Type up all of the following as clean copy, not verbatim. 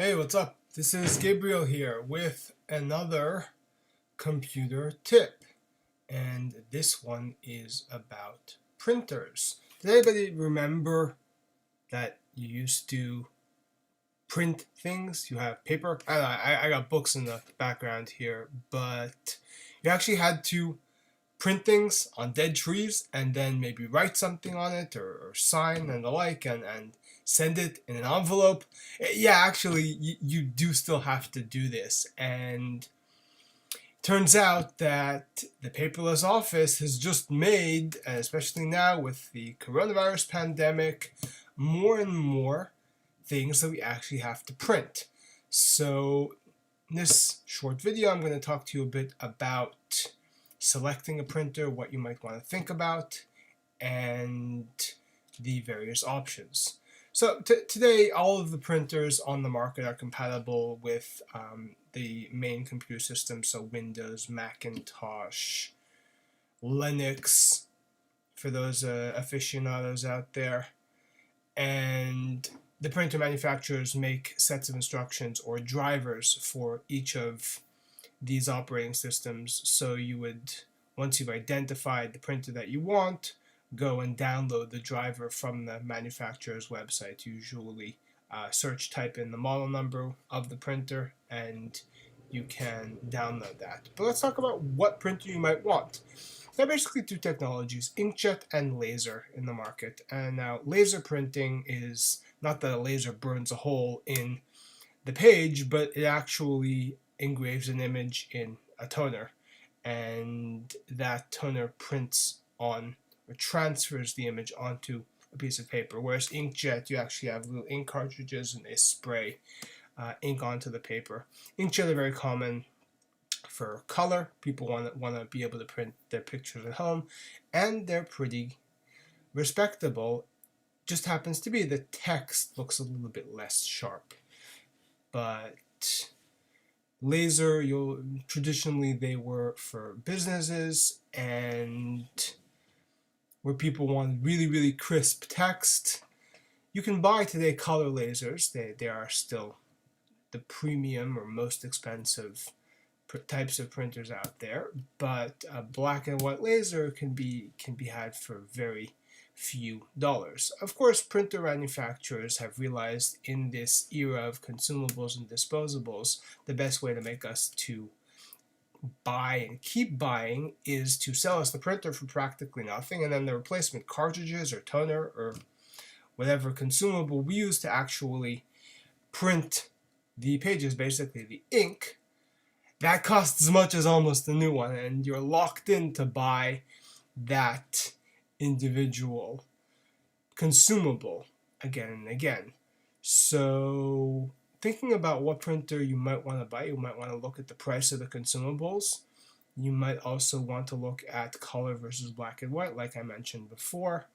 Hey, what's up? This is Gabriel here with another computer tip. And this one is about printers. Does anybody remember that you used to print things? You have paper. I got books in the background here, but you actually had to print things on dead trees and then maybe write something on it or sign and the like and send it in an envelope. Yeah, actually, you do still have to do this. And turns out that the paperless office has just made, especially now with the coronavirus pandemic, more and more things that we actually have to print. So in this short video, I'm going to talk to you a bit about selecting a printer, what you might want to think about, and the various options. So today, all of the printers on the market are compatible with the main computer system, so Windows, Macintosh, Linux, for those aficionados out there. And the printer manufacturers make sets of instructions or drivers for each of these operating systems. So you would, once you've identified the printer that you want, go and download the driver from the manufacturer's website. Usually type in the model number of the printer and you can download that. But let's talk about what printer you might want. There are basically two technologies, inkjet and laser, in the market. And now laser printing is not that a laser burns a hole in the page, but it actually engraves an image in a toner, and that toner prints on or transfers the image onto a piece of paper. Whereas inkjet, you actually have little ink cartridges and they spray ink onto the paper. Inkjet are very common for color. People want to be able to print their pictures at home, and they're pretty respectable. Just happens to be the text looks a little bit less sharp. But laser, traditionally they were for businesses and where people want really crisp text. You can buy today color lasers. They are still the premium or most expensive types of printers out there, but a black and white laser can be had for very few dollars. Of course, printer manufacturers have realized in this era of consumables and disposables, the best way to make us to buy and keep buying is to sell us the printer for practically nothing, and then the replacement cartridges or toner or whatever consumable we use to actually print the pages, basically the ink, that costs as much as almost a new one, and you're locked in to buy that individual consumable again and again. So thinking about what printer you might want to buy, you might want to look at the price of the consumables. You might also want to look at color versus black and white, like I mentioned before.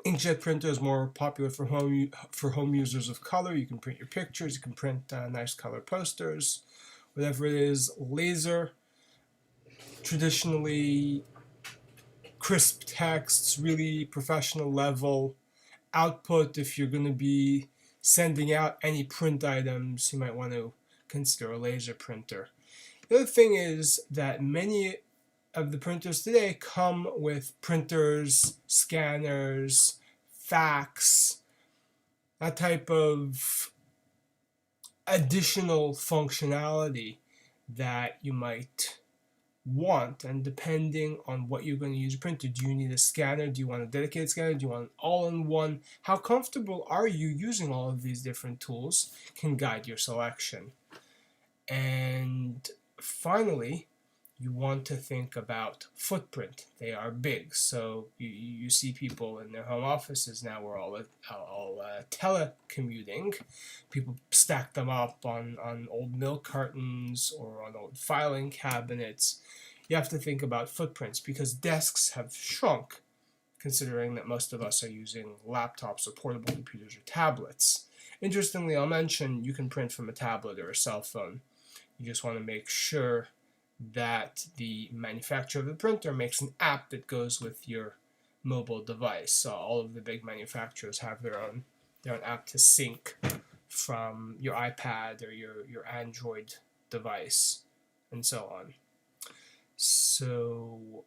Inkjet printer is more popular for home users of color. You can print your pictures, you can print nice color posters, whatever it is. Laser, traditionally crisp texts, really professional level output. If you're going to be sending out any print items, you might want to consider a laser printer. The other thing is that many of the printers today come with printers, scanners, fax, that type of additional functionality that you might want. And depending on what you're going to use a printer, do you need a scanner? Do you want a dedicated scanner? Do you want an all-in-one? How comfortable are you using all of these different tools can guide your selection. And finally, you want to think about footprint. They are big, so you see people in their home offices now. We're all telecommuting. People stack them up on old milk cartons or on old filing cabinets. You have to think about footprints because desks have shrunk, considering that most of us are using laptops or portable computers or tablets. Interestingly, I'll mention you can print from a tablet or a cell phone. You just want to make sure that the manufacturer of the printer makes an app that goes with your mobile device. So all of the big manufacturers have their own app to sync from your iPad or your Android device, and so on. So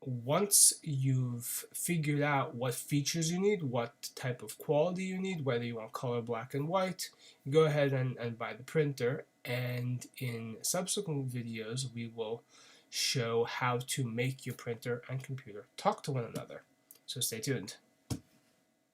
once you've figured out what features you need, what type of quality you need, whether you want color, black and white, you go ahead and buy the printer, and in subsequent videos we will show how to make your printer and computer talk to one another. So stay tuned.